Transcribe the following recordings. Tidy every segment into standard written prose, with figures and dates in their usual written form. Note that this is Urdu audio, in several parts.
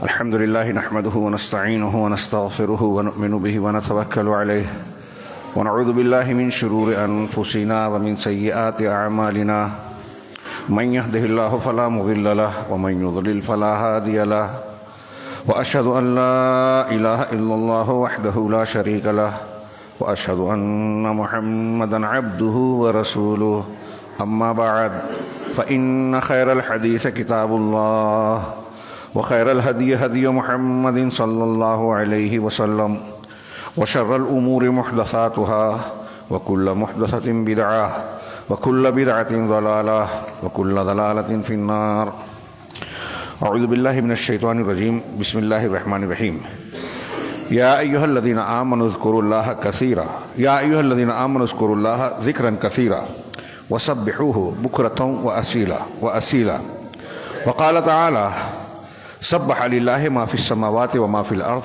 الحمد لله نحمده ونستعينه ونستغفره ونؤمن به ونتوكل عليه ونعوذ بالله من شرور أنفسنا ومن سيئات أعمالنا من يهده الله فلا مضل له ومن يضلل فلا هادي له وأشهد أن لا إله إلا الله وحده لا شريك له وأشهد أن محمدا عبده ورسوله أما بعد فإن خير الحديث كتاب الله وخير الهدي هدي محمد صلى الله عليه وسلم وشر الأمور محدثاتها وكل محدثة بدعة وكل بدعة ضلالة وكل ضلالة في النار. أعوذ بالله من الشيطان الرجيم. بسم الله الرحمن الرحيم. يا أيها الذين آمنوا اذكروا الله كثيرا يا أيها الذين آمنوا اذكروا الله ذكرا كثيرا وسبحوه بكرة وأصيلا. وقال تعالى: سبح لله ما في السماوات وما في الأرض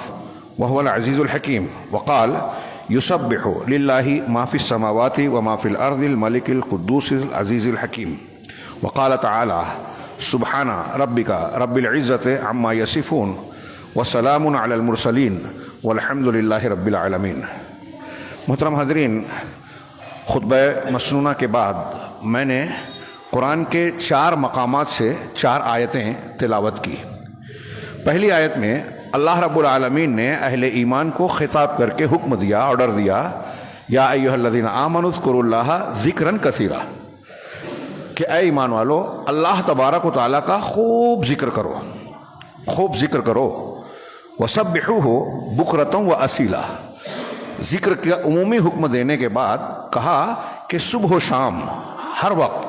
وهو العزيز الحكيم. وقال: يسبح لله ما في السماوات وما في الأرض الملك القدوس العزيز الحكيم. وقال تعالى: سبحان ربك رب العزة عما يصفون وسلام على المرسلين والحمد لله رب العالمين. محترم حاضرین، خطبہ مسنونہ کے بعد میں نے قرآن کے 4 مقامات سے 4 آیتیں تلاوت کی. پہلی آیت میں اللہ رب العالمین نے اہل ایمان کو خطاب کر کے حکم دیا، آرڈر دیا: یا ایھا الذین آمنوا اذکروا اللہ ذکرا کثیرا، کہ اے ایمان والو اللہ تبارک و تعالیٰ کا خوب ذکر کرو، خوب ذکر کرو. وسبحوہ بکرۃ واصیلا. ذکر کا عمومی حکم دینے کے بعد کہا کہ صبح و شام ہر وقت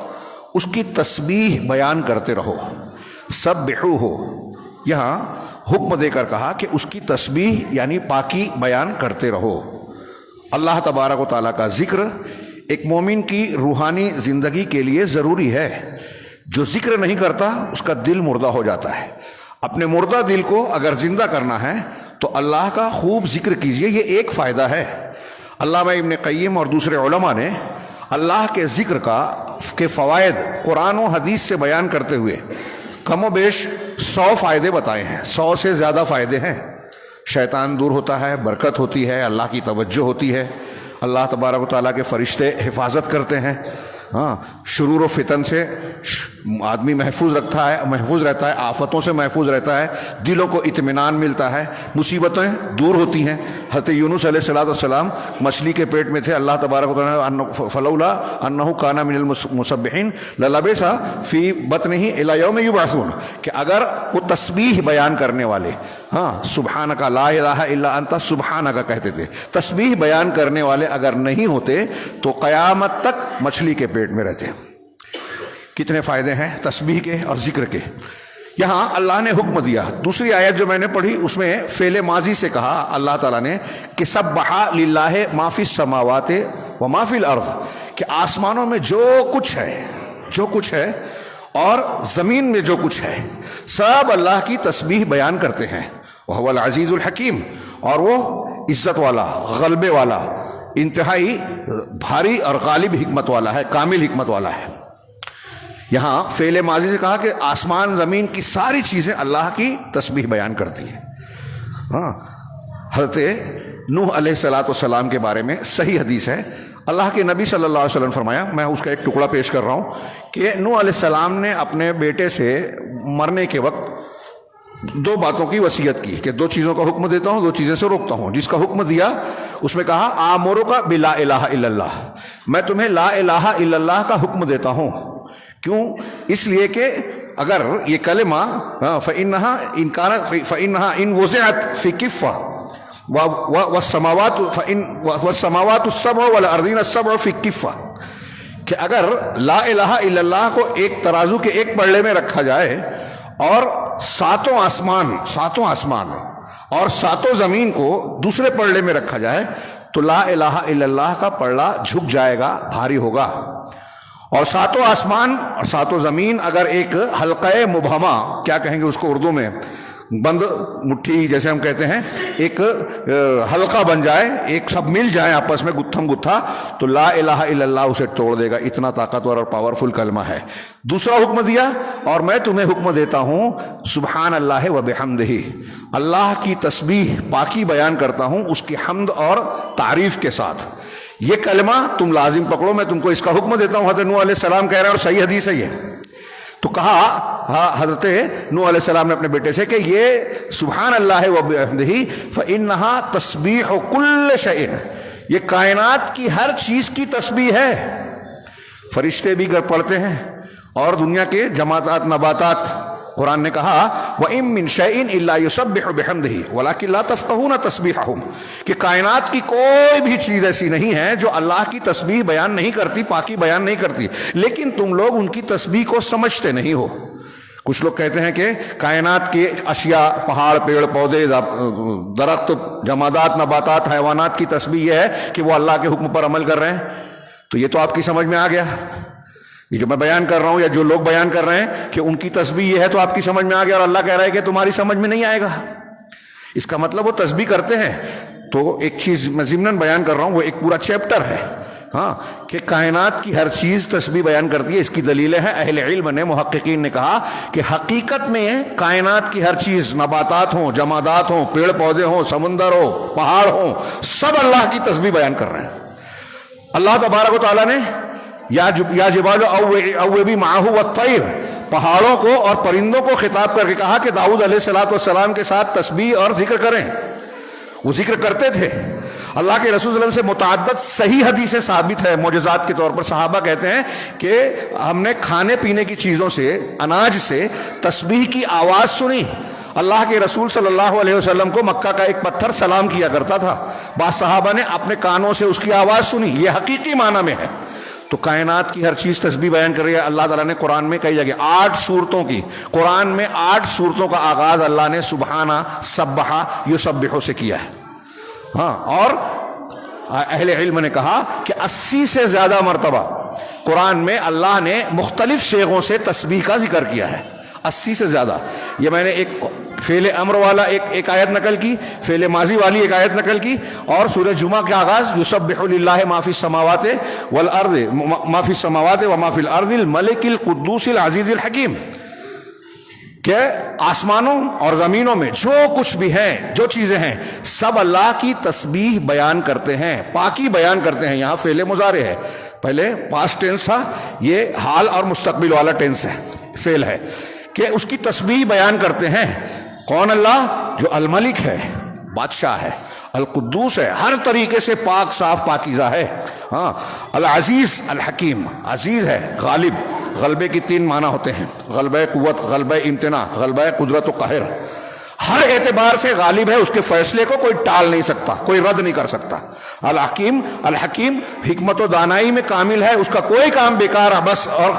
اس کی تسبیح بیان کرتے رہو. سبحوہ یہاں حکم دے کر کہا کہ اس کی تسبیح یعنی پاکی بیان کرتے رہو. اللہ تبارک و تعالیٰ کا ذکر ایک مومن کی روحانی زندگی کے لیے ضروری ہے. جو ذکر نہیں کرتا اس کا دل مردہ ہو جاتا ہے. اپنے مردہ دل کو اگر زندہ کرنا ہے تو اللہ کا خوب ذکر کیجئے. یہ ایک فائدہ ہے. علامہ ابن قیم اور دوسرے علماء نے اللہ کے ذکر کے فوائد قرآن و حدیث سے بیان کرتے ہوئے کم و بیش 100 فائدے بتائے ہیں. 100 سے زیادہ فائدے ہیں. شیطان دور ہوتا ہے، برکت ہوتی ہے، اللہ کی توجہ ہوتی ہے، اللہ تبارک و تعالیٰ کے فرشتے حفاظت کرتے ہیں. شرور و فتن سے آدمی محفوظ رہتا ہے، آفتوں سے محفوظ رہتا ہے، دلوں کو اطمینان ملتا ہے، مصیبتیں دور ہوتی ہیں. حضرت یونس علیہ السلام مچھلی کے پیٹ میں تھے. اللہ تبارک و تعالیٰ فلولا انہ کان من المسبحین للبث فی بطنہ الی یوم یبعثون، کہ اگر وہ تسبیح بیان کرنے والے سبحانک لا الہ الا انت سبحانک کہتے تھے، تسبیح بیان کرنے والے اگر نہیں ہوتے تو قیامت تک مچھلی کے پیٹ میں رہتے. کتنے فائدے ہیں تسبیح کے اور ذکر کے. یہاں اللہ نے حکم دیا. دوسری آیت جو میں نے پڑھی اس میں فعل ماضی سے کہا اللہ تعالیٰ نے کہ سبح للہ ما فی السماوات و ما فی الارض، کہ آسمانوں میں جو کچھ ہے اور زمین میں جو کچھ ہے سب اللہ کی تسبیح بیان کرتے ہیں. وہو العزیز الحکیم، اور وہ عزت والا، غلبے والا، انتہائی بھاری اور غالب حکمت والا ہے، کامل حکمت والا ہے. یہاں فعل ماضی سے کہا کہ آسمان زمین کی ساری چیزیں اللہ کی تسبیح بیان کرتی ہیں. حضرت نوح علیہ السلام کے بارے میں صحیح حدیث ہے. اللہ کے نبی صلی اللہ علیہ وسلم فرمایا، میں اس کا ایک ٹکڑا پیش کر رہا ہوں، کہ نوح علیہ السلام نے اپنے بیٹے سے مرنے کے وقت 2 باتوں کی وصیت کی کہ 2 چیزوں کا حکم دیتا ہوں، 2 چیزیں سے روکتا ہوں. جس کا حکم دیا اس میں کہا آمرک بلا الہ الا اللہ، میں تمہیں لا الہ الا اللہ کا حکم دیتا ہوں. کیوں؟ اس لیے کہ اگر یہ کلمہ فإنها إن وضعت في كفة والسماوات السبع والأرضين السبع في كفة، کہ اگر لا الہ الا اللہ کو ایک ترازو کے ایک پلڑے میں رکھا جائے اور 7 آسمان اور 7 زمین کو دوسرے پلڑے میں رکھا جائے تو لا الہ الا اللہ کا پلڑا جھک جائے گا، بھاری ہوگا. اور 7 آسمان اور 7 زمین اگر ایک حلقہ مبہمہ، کیا کہیں گے اس کو اردو میں، بند مٹھی جیسے ہم کہتے ہیں ایک حلقہ بن جائے، ایک سب مل جائیں آپس میں گتھم گتھا، تو لا الہ الا اللہ اسے توڑ دے گا، اتنا طاقتور اور پاورفل کلمہ ہے۔ دوسرا حکم دیا، اور میں تمہیں حکم دیتا ہوں سبحان اللہ و بحمدہ، اللہ کی تسبیح پاکی بیان کرتا ہوں اس کی حمد اور تعریف کے ساتھ۔ یہ کلمہ تم لازم پکڑو، میں تم کو اس کا حکم دیتا ہوں۔ حضرت نوح علیہ السلام کہہ رہے ہیں اور صحیح حدیث ہے یہ۔ تو کہا حضرت نوح علیہ السلام نے اپنے بیٹے سے کہ یہ سبحان اللہ و بحمدہ فإنہا تسبیح کل شیء، یہ کائنات کی ہر چیز کی تسبیح ہے۔ فرشتے بھی گر پڑھتے ہیں اور دنیا کے جمادات نباتات۔ قرآن نے کہا وَإِن مِّن شَيْءٍ إِلَّا يُسَبِّحُ بِحَمْدِهِ وَلَٰكِن لَّا تَفْقَهُونَ تَسْبِيحَهُمْ، کہ کائنات کی کوئی بھی چیز ایسی نہیں ہے جو اللہ کی تسبیح بیان نہیں کرتی، پاکی بیان نہیں کرتی، لیکن تم لوگ ان کی تسبیح کو سمجھتے نہیں ہو۔ کچھ لوگ کہتے ہیں کہ کائنات کی اشیاء، پہاڑ، پیڑ، پودے، درخت، جمادات، نباتات، حیوانات کی تسبیح یہ ہے کہ وہ اللہ کے حکم پر عمل کر رہے ہیں۔ تو یہ تو آپ کی سمجھ میں آ گیا، یہ جو میں بیان کر رہا ہوں یا جو لوگ بیان کر رہے ہیں کہ ان کی تسبیح یہ ہے تو آپ کی سمجھ میں آ گیا، اور اللہ کہہ رہا ہے کہ تمہاری سمجھ میں نہیں آئے گا۔ اس کا مطلب وہ تسبیح کرتے ہیں۔ تو ایک چیز میں ضمناً بیان کر رہا ہوں، وہ ایک پورا چیپٹر ہے، ہاں، کہ کائنات کی ہر چیز تسبیح بیان کرتی ہے۔ اس کی دلیلیں ہیں، اہل علم نے، محققین نے کہا کہ حقیقت میں کائنات کی ہر چیز، نباتات ہوں، جمادات ہوں، پیڑ پودے ہوں، سمندر ہو، پہاڑ ہوں، سب اللہ کی تسبیح بیان کر رہے ہیں۔ اللہ تبارک و تعالیٰ نے یا جبال اوبی معہ والطیر، پہاڑوں کو اور پرندوں کو خطاب کر کے کہا کہ داؤد علیہ السلام کے ساتھ تسبیح اور ذکر کریں۔ وہ ذکر کرتے تھے۔ اللہ کے رسول صلی اللہ علیہ وسلم سے متعدد صحیح حدیثیں ثابت ہے معجزات کے طور پر۔ صحابہ کہتے ہیں کہ ہم نے کھانے پینے کی چیزوں سے، اناج سے تسبیح کی آواز سنی۔ اللہ کے رسول صلی اللہ علیہ وسلم کو مکہ کا ایک پتھر سلام کیا کرتا تھا، بعض صحابہ نے اپنے کانوں سے اس کی آواز سنی۔ یہ حقیقی معنی میں ہے۔ تو کائنات کی ہر چیز تسبیح بیان کر رہی ہے۔ اللہ تعالیٰ نے قرآن میں کئی جگہ 8 سورتوں کی، قرآن میں 8 سورتوں کا آغاز اللہ نے سبحانہ، سبحہ، یسبحو سے کیا ہے، ہاں۔ اور اہل علم نے کہا کہ 80 سے زیادہ مرتبہ قرآن میں اللہ نے مختلف صیغوں سے تسبیح کا ذکر کیا ہے، 80 سے زیادہ۔ یہ میں نے ایک فعل امر والا ایک آیت نقل کی، فعل ماضی والی ایک آیت نقل کی، اور سورہ جمعہ کے آغاز یسبح للہ ما فی السماوات والارض، ما فی السماوات و ما فی الارض الملک القدوس العزیز الحکیم، کہ آسمانوں اور زمینوں میں جو کچھ بھی ہیں، جو چیزیں ہیں، سب اللہ کی تسبیح بیان کرتے ہیں، پاکی بیان کرتے ہیں۔ یہاں فعل مضارع ہے، پہلے پاسٹ ٹینس تھا، یہ حال اور مستقبل والا ٹینس ہے، فعل ہے، کہ اس کی تسبیح بیان کرتے ہیں۔ کون؟ اللہ جو الملک ہے، بادشاہ ہے، القدوس ہے، ہر طریقے سے پاک صاف پاکیزہ ہے، ہاں، العزیز الحکیم، عزیز ہے، غالب۔ غلبے کی 3 معنی ہوتے ہیں، غلبہ قوت، غلبہ امتناع، غلبہ قدرت و قہر۔ ہر اعتبار سے غالب ہے، اس کے فیصلے کو کوئی ٹال نہیں سکتا، کوئی رد نہیں کر سکتا۔ الحکیم، الحکیم حکمت و دانائی میں کامل ہے، اس کا کوئی کام بیکار بس اور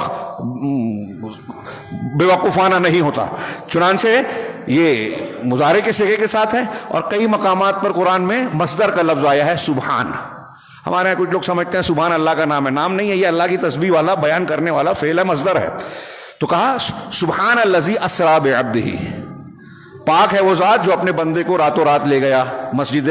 بے وقوفانہ نہیں ہوتا۔ چنانچہ یہ مضارع کے صیغے کے ساتھ ہے، اور کئی مقامات پر قرآن میں مصدر کا لفظ آیا ہے، سبحان۔ ہمارے یہاں کچھ لوگ سمجھتے ہیں سبحان اللہ کا نام ہے، نام نہیں ہے، یہ اللہ کی تسبیح والا، بیان کرنے والا فعل ہے، مصدر ہے۔ تو کہا سبحان الذی اسری بعبدہ، پاک ہے وہ ذات جو اپنے بندے کو راتوں رات لے گیا مسجد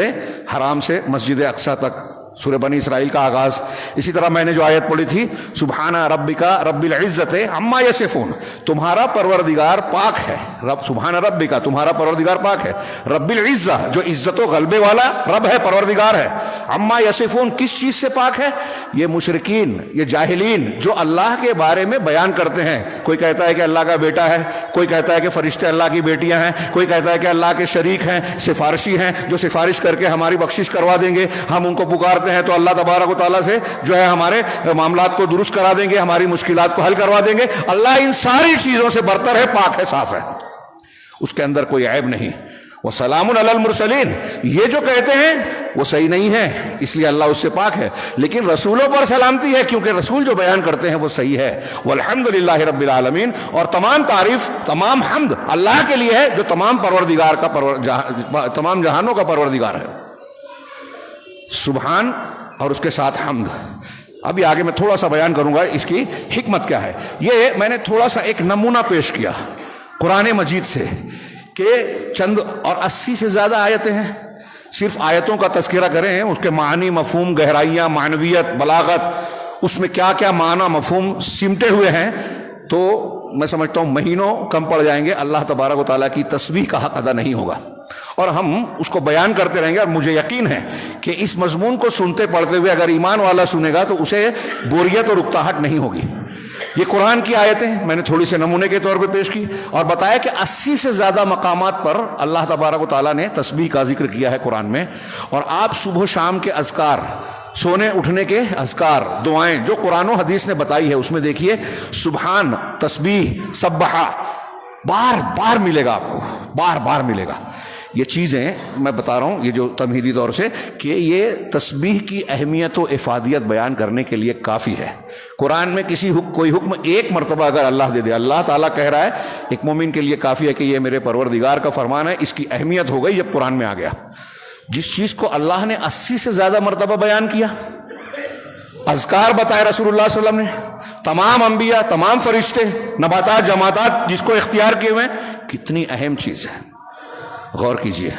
حرام سے مسجد اقصی تک، سورہ بنی اسرائیل کا آغاز۔ اسی طرح میں نے جو آیت پڑھی تھی، سبحان ربک رب العزت عما یصفون، تمہارا پروردگار پاک ہے، رب سبحان ربک، تمہارا پروردگار پاک ہے، رب العزہ جو عزت و غلبے والا رب ہے، پروردگار ہے، عما یصفون کس چیز سے پاک ہے؟ یہ مشرکین، یہ جاہلین جو اللہ کے بارے میں بیان کرتے ہیں، کوئی کہتا ہے کہ اللہ کا بیٹا ہے، کوئی کہتا ہے کہ فرشتے اللہ کی بیٹیاں ہیں، کوئی کہتا ہے کہ اللہ کے شریک ہیں، سفارشی ہیں جو سفارش کر کے ہماری بخشش کروا دیں گے، ہم ان کو پکارتے ہیں تو اللہ تبارک و تعالیٰ سے جو ہے ہمارے معاملات کو درست کرا دیں گے، ہماری مشکلات کو حل کروا دیں گے۔ اللہ ان ساری چیزوں سے برتر ہے، پاک ہے، صاف ہے، اس کے اندر کوئی عیب نہیں۔ وَسَلَامٌ عَلَى الْمُرْسَلِينَ، یہ جو کہتے ہیں وہ صحیح نہیں ہے، اس لیے اللہ اس سے پاک ہے، لیکن رسولوں پر سلامتی ہے کیونکہ رسول جو بیان کرتے ہیں وہ صحیح ہے۔ وَالْحَمْدُ لِلَّهِ رَبِّ الْعَالَمِينَ، اور تمام تعریف، تمام حمد اللہ کے لیے ہے جو تمام پروردگار کا تمام جہانوں کا پروردگار ہے۔ سبحان اور اس کے ساتھ حمد۔ ابھی آگے میں تھوڑا سا بیان کروں گا اس کی حکمت کیا ہے۔ یہ میں نے تھوڑا سا ایک نمونہ پیش کیا قرآن مجید سے، کہ چند اور 80 سے زیادہ آیتیں ہیں. صرف آیتوں کا تذکرہ کریں، اس کے معنی، مفہوم، گہرائیاں، معنویت، بلاغت، اس میں کیا کیا معنی مفہوم سمٹے ہوئے ہیں، تو میں سمجھتا ہوں مہینوں کم پڑ جائیں گے. اللہ تبارک و تعالیٰ کی تسبیح کا حق ادا نہیں ہوگا، اور ہم اس کو بیان کرتے رہیں گے. اور مجھے یقین ہے کہ اس مضمون کو سنتے پڑھتے ہوئے اگر ایمان والا سنے گا تو اسے بوریت اور اکتاہٹ نہیں ہوگی. یہ قرآن کی آیتیں میں نے تھوڑی سے نمونے کے طور پہ پیش کی اور بتایا کہ 80 سے زیادہ مقامات پر اللہ تبارک و تعالیٰ نے تسبیح کا ذکر کیا ہے قرآن میں. اور آپ صبح و شام کے اذکار، سونے اٹھنے کے اذکار، دعائیں جو قرآن و حدیث نے بتائی ہے، اس میں دیکھیے سبحان، تسبیح، سبحہ بار بار ملے گا، آپ کو بار بار ملے گا. یہ چیزیں میں بتا رہا ہوں، یہ جو تمہیدی طور سے، کہ یہ تسبیح کی اہمیت و افادیت بیان کرنے کے لیے کافی ہے. قرآن میں کوئی حکم ایک مرتبہ اگر اللہ دے دے، اللہ تعالیٰ کہہ رہا ہے، ایک مومن کے لیے کافی ہے کہ یہ میرے پروردگار کا فرمان ہے. اس کی اہمیت ہو گئی جب قرآن میں آ گیا. جس چیز کو اللہ نے 80 سے زیادہ مرتبہ بیان کیا، اذکار بتائے رسول اللہ صلی اللہ علیہ وسلم نے، تمام انبیاء، تمام فرشتے، نباتات، جمادات جس کو اختیار کیے ہوئے، کتنی اہم چیز ہے. غور کیجئے،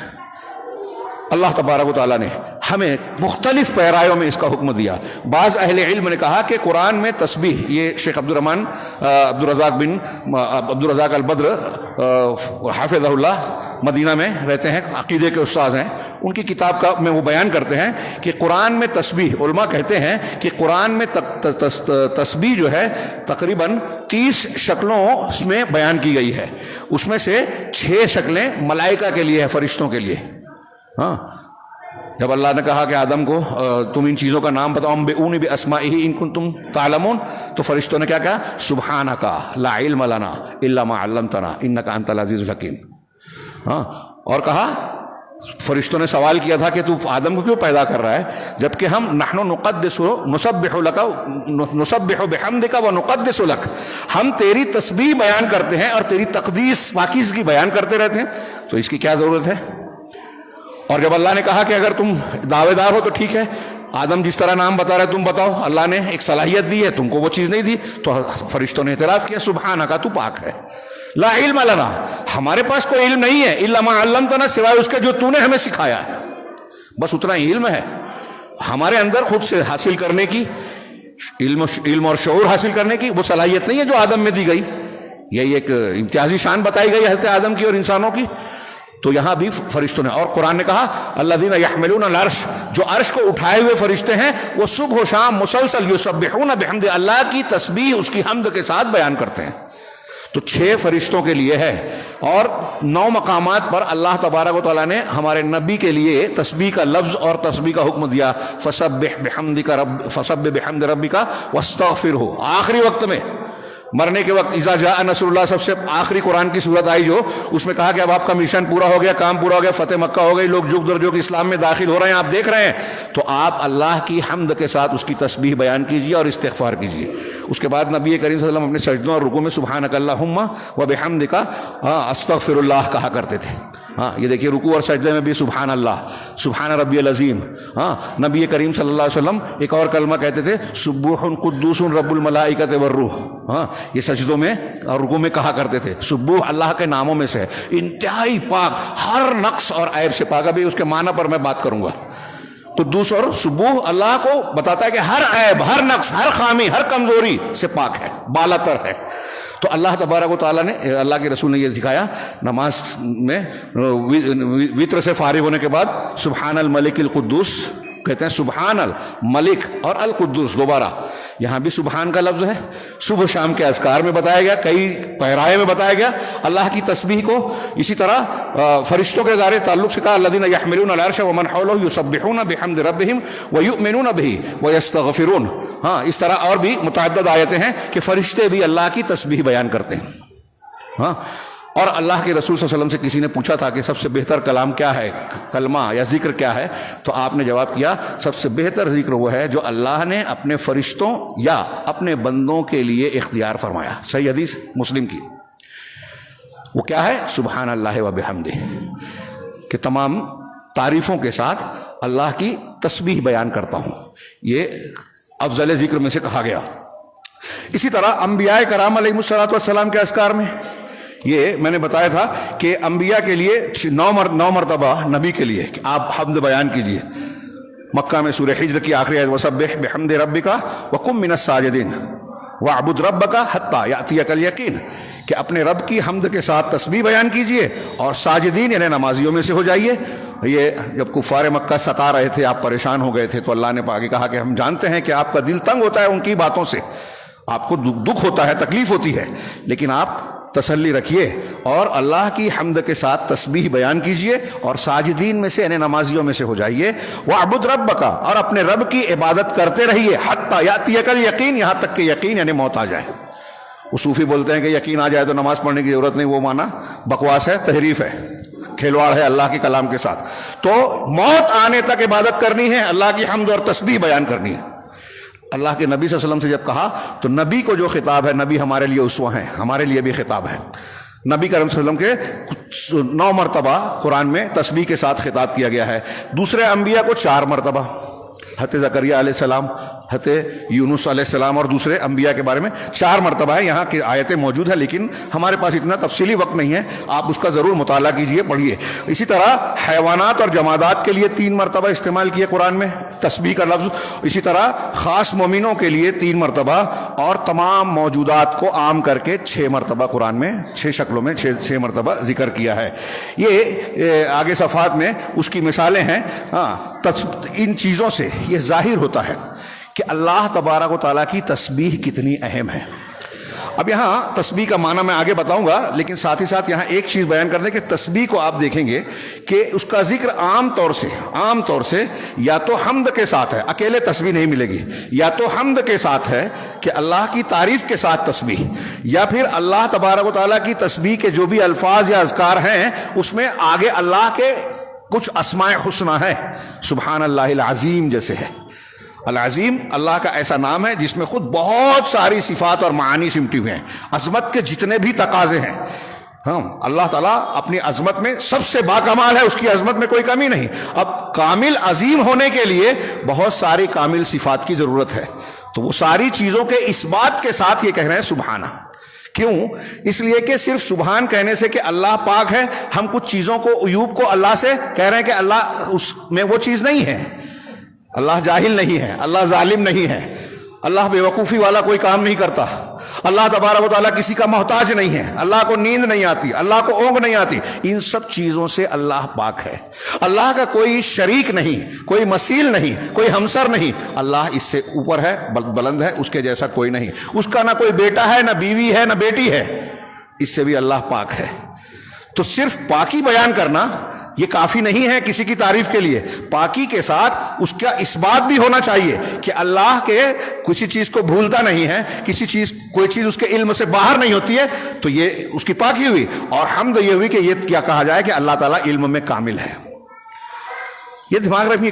اللہ تبارک و تعالیٰ نے ہمیں مختلف پیرایوں میں اس کا حکم دیا. بعض اہل علم نے کہا کہ قرآن میں تسبیح، یہ شیخ عبدالرزاق البدر حافظہ اللہ مدینہ میں رہتے ہیں، عقیدے کے استاذ ہیں، ان کی کتاب کا میں وہ بیان کرتے ہیں کہ قرآن میں تسبیح، علماء کہتے ہیں کہ قرآن میں تسبیح جو ہے تقریباً 30 شکلوں میں بیان کی گئی ہے. اس میں سے 6 شکلیں ملائکہ کے لیے ہے، فرشتوں کے لیے. ہاں، جب اللہ نے کہا کہ آدم کو تم ان چیزوں کا نام بتاؤ، انبئونی باسمائہ ان کنتم تعلمون، تو فرشتوں نے کیا کہا؟ سبحانک لا علم لنا الا ما علمتنا انک انت العزیز الحکیم. ہاں، اور کہا، فرشتوں نے سوال کیا تھا کہ تو آدم کو کیوں پیدا کر رہا ہے جبکہ ہم نحن نقدس نسبح لک نسبح بحمدک ونقدس لک، ہم تیری تسبیح بیان کرتے ہیں اور تیری تقدیس، پاکیزگی بیان کرتے رہتے ہیں، تو اس کی کیا ضرورت ہے؟ اور جب اللہ نے کہا کہ اگر تم دعوے دار ہو تو ٹھیک ہے، آدم جس طرح نام بتا رہے تم بتاؤ، اللہ نے ایک صلاحیت دی ہے، تم کو وہ چیز نہیں دی، تو فرشتوں نے اعتراض کیا، سبحانک تو پاک ہے، لا علم لنا، ہمارے پاس کوئی علم نہیں ہے، الا ما علمتنا، سوائے اس کے جو تو نے ہمیں سکھایا ہے، بس اتنا ہی علم ہے. ہمارے اندر خود سے حاصل کرنے کی، علم اور شعور حاصل کرنے کی وہ صلاحیت نہیں ہے جو آدم میں دی گئی. یہی ایک امتیازی شان بتائی گئی حضرت آدم کی اور انسانوں کی. تو یہاں بھی فرشتوں نے، اور قرآن نے کہا الذین یحملون العرش، جو عرش کو اٹھائے ہوئے فرشتے ہیں، وہ صبح و شام مسلسل یسبحون بحمد، اللہ کی تسبیح، اس کی حمد کے ساتھ بیان کرتے ہیں. تو 6 فرشتوں کے لیے ہے، اور 9 مقامات پر اللہ تبارک و تعالیٰ نے ہمارے نبی کے لیے تسبیح کا لفظ اور تسبیح کا حکم دیا، فسبح بحمد ربک واستغفرہ. آخری وقت میں، مرنے کے وقت، اذا جاء نصر اللہ، سب سے آخری قرآن کی صورت آئی جو اس میں کہا کہ اب آپ کا مشن پورا ہو گیا، کام پورا ہو گیا، فتح مکہ ہو گئی، لوگ جگ در جگ اسلام میں داخل ہو رہے ہیں، آپ دیکھ رہے ہیں، تو آپ اللہ کی حمد کے ساتھ اس کی تسبیح بیان کیجیے اور استغفار کیجیے. اس کے بعد نبی کریم صلی اللہ علیہ وسلم اپنے سجدوں اور رکوع میں سبحانک اللہم وبحمدک استغفر اللہ کہا کرتے تھے. ہاں، یہ دیکھیے رکوع اور سجدے میں بھی سبحان اللہ، سبحان ربی العظیم. ہاں، نبی کریم صلی اللہ علیہ وسلم ایک اور کلمہ کہتے تھے، سبوح قدوس رب الملائکۃ والروح. ہاں، یہ سجدوں میں اور رکوع میں کہا کرتے تھے. سبوح اللہ کے ناموں میں سے انتہائی پاک، ہر نقص اور عیب سے پاک. ابھی اس کے معنی پر میں بات کروں گا. قدوس اور سبوح اللہ کو بتاتا ہے کہ ہر عیب، ہر نقص، ہر خامی، ہر کمزوری سے پاک ہے، بالا تر ہے. تو اللہ تبارک و تعالیٰ نے، اللہ کے رسول نے یہ سکھایا نماز میں وطر سے فارغ ہونے کے بعد، سبحان الملک القدوس کہتے ہیں، سبحان الملک اور القدوس دوبارہ، یہاں بھی سبحان کا لفظ ہے. صبح شام کے اذکار میں بتایا گیا، کئی پیرائے میں بتایا گیا اللہ کی تسبیح کو. اسی طرح فرشتوں کے دائرے تعلق سے کہا الذین یحملون العرش ومن حولہ یسبحون بحمد ربہم ویؤمنون بہ ویستغفرون. ہاں، اس طرح اور بھی متعدد آیتیں ہیں کہ فرشتے بھی اللہ کی تسبیح بیان کرتے ہیں. ہاں، اور اللہ کے رسول صلی اللہ علیہ وسلم سے کسی نے پوچھا تھا کہ سب سے بہتر کلام کیا ہے، کلمہ یا ذکر کیا ہے، تو آپ نے جواب کیا سب سے بہتر ذکر وہ ہے جو اللہ نے اپنے فرشتوں یا اپنے بندوں کے لیے اختیار فرمایا. صحیح حدیث مسلم کی. وہ کیا ہے؟ سبحان اللہ و بحمدہ، کہ تمام تعریفوں کے ساتھ اللہ کی تسبیح بیان کرتا ہوں. یہ افضل ذکر میں سے کہا گیا. اسی طرح انبیاء کرام علیہ الصلوۃ والسلام کے اذکار میں یہ میں نے بتایا تھا کہ انبیاء کے لیے 9 مرتبہ نبی کے لیے کہ آپ حمد بیان کیجئے. مکہ میں سورہ حجر کی آخری آیت وسبح بحمد ربک وکن من الساجدین واعبد ربک حتی یأتیک الیقین، کہ اپنے رب کی حمد کے ساتھ تسبیح بیان کیجئے اور ساجدین یعنی نمازیوں میں سے ہو جائیے. یہ جب کفار مکہ ستا رہے تھے، آپ پریشان ہو گئے تھے، تو اللہ نے آگے کہا کہ ہم جانتے ہیں کہ آپ کا دل تنگ ہوتا ہے ان کی باتوں سے، آپ کو دکھ ہوتا ہے، تکلیف ہوتی ہے، لیکن آپ تسلی رکھیے اور اللہ کی حمد کے ساتھ تسبیح بیان کیجئے اور ساجدین میں سے یعنی نمازیوں میں سے ہو جائیے. وَاعْبُدْ رَبَّكَ، اور اپنے رب کی عبادت کرتے رہیے، حَتَّى يَأْتِيَكَ الْيَقِينُ، یہاں تک کہ یقین یعنی موت آ جائے. وہ صوفی بولتے ہیں کہ یقین آ جائے تو نماز پڑھنے کی ضرورت نہیں، وہ مانا بکواس ہے، تحریف ہے، کھلواڑ ہے اللہ کے کلام کے ساتھ. تو موت آنے تک عبادت کرنی ہے، اللہ کی حمد اور تسبیح بیان کرنی ہے. اللہ کے نبی صلی اللہ علیہ وسلم سے جب کہا تو نبی کو جو خطاب ہے، نبی ہمارے لیے اسوہ ہیں، ہمارے لیے بھی خطاب ہے. نبی کریم صلی اللہ علیہ وسلم کے 9 مرتبہ قرآن میں تسبیح کے ساتھ خطاب کیا گیا ہے. دوسرے انبیاء کو 4 مرتبہ، حضرت زکریا علیہ السلام، حضرت یونس علیہ السلام اور دوسرے انبیاء کے بارے میں 4 مرتبہ ہے. یہاں کی آیتیں موجود ہیں لیکن ہمارے پاس اتنا تفصیلی وقت نہیں ہے، آپ اس کا ضرور مطالعہ کیجئے، پڑھیے. اسی طرح حیوانات اور جمادات کے لیے 3 مرتبہ استعمال کیے قرآن میں تسبیح کا لفظ. اسی طرح خاص مومنوں کے لیے 3 مرتبہ اور تمام موجودات کو عام کر کے 6 مرتبہ قرآن میں 6 شکلوں میں 6 مرتبہ ذکر کیا ہے. یہ آگے صفحات میں اس کی مثالیں ہیں. ان چیزوں سے یہ ظاہر ہوتا ہے کہ اللہ تبارک و تعالیٰ کی تسبیح کتنی اہم ہے. اب یہاں تسبیح کا معنی میں آگے بتاؤں گا، لیکن ساتھ ہی ساتھ یہاں ایک چیز بیان کر دیں کہ تسبیح کو آپ دیکھیں گے کہ اس کا ذکر عام طور سے یا تو حمد کے ساتھ ہے، اکیلے تسبیح نہیں ملے گی، یا تو حمد کے ساتھ ہے کہ اللہ کی تعریف کے ساتھ تسبیح، یا پھر اللہ تبارک و تعالیٰ کی تسبیح کے جو بھی الفاظ یا اذکار ہیں اس میں آگے اللہ کے کچھ اسماء حسنہ ہیں. سبحان اللہ العظیم جیسے ہے. العظیم اللہ کا ایسا نام ہے جس میں خود بہت ساری صفات اور معانی سمٹی ہوئے ہیں، عظمت کے جتنے بھی تقاضے ہیں. اللہ تعالیٰ اپنی عظمت میں سب سے باکمال ہے، اس کی عظمت میں کوئی کمی نہیں. اب کامل عظیم ہونے کے لیے بہت ساری کامل صفات کی ضرورت ہے، تو وہ ساری چیزوں کے اس بات کے ساتھ یہ کہہ رہے ہیں سبحانہ. کیوں؟ اس لیے کہ صرف سبحان کہنے سے کہ اللہ پاک ہے، ہم کچھ چیزوں کو، عیوب کو اللہ سے کہہ رہے ہیں کہ اللہ اس میں وہ چیز نہیں ہے. اللہ جاہل نہیں ہے، اللہ ظالم نہیں ہے، اللہ بے وقوفی والا کوئی کام نہیں کرتا، اللہ تبارک و تعالیٰ کسی کا محتاج نہیں ہے، اللہ کو نیند نہیں آتی، اللہ کو اونگ نہیں آتی. ان سب چیزوں سے اللہ پاک ہے. اللہ کا کوئی شریک نہیں، کوئی مثیل نہیں، کوئی ہمسر نہیں. اللہ اس سے اوپر ہے، بلند ہے، اس کے جیسا کوئی نہیں. اس کا نہ کوئی بیٹا ہے، نہ بیوی ہے، نہ بیٹی ہے. اس سے بھی اللہ پاک ہے. تو صرف پاکی بیان کرنا یہ کافی نہیں ہے کسی کی تعریف کے لیے. پاکی کے ساتھ اس کا اس بات بھی ہونا چاہیے کہ اللہ کے کسی چیز کو بھولتا نہیں ہے، کوئی چیز اس کے علم سے باہر نہیں ہوتی ہے. تو یہ اس کی پاکی ہوئی. اور حمد یہ ہوئی کہ یہ کیا کہا جائے کہ اللہ تعالیٰ علم میں کامل ہے. یہ دماغ رکھیے،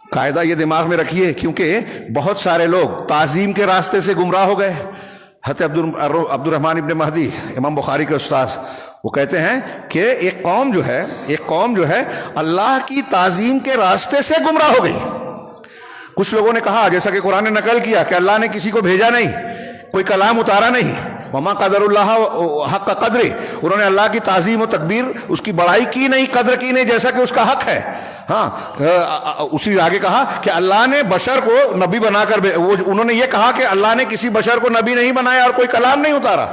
قاعدہ یہ دماغ میں رکھیے، کیونکہ بہت سارے لوگ تعظیم کے راستے سے گمراہ ہو گئے. حضرت عبد الرحمن ابن مہدی، امام بخاری کے استاذ، وہ کہتے ہیں کہ ایک قوم جو ہے اللہ کی تعظیم کے راستے سے گمراہ ہو گئی. کچھ لوگوں نے کہا، جیسا کہ قرآن نے نقل کیا، کہ اللہ نے کسی کو بھیجا نہیں، کوئی کلام اتارا نہیں. وما قدر اللہ حق قدر، انہوں نے اللہ کی تعظیم و تکبیر، اس کی بڑائی کی نہیں، قدر کی نہیں جیسا کہ اس کا حق ہے. اسی آگے کہا کہ اللہ نے بشر کو نبی بنا کر انہوں نے یہ کہا کہ اللہ نے کسی بشر کو نبی نہیں بنایا اور کوئی کلام نہیں اتارا.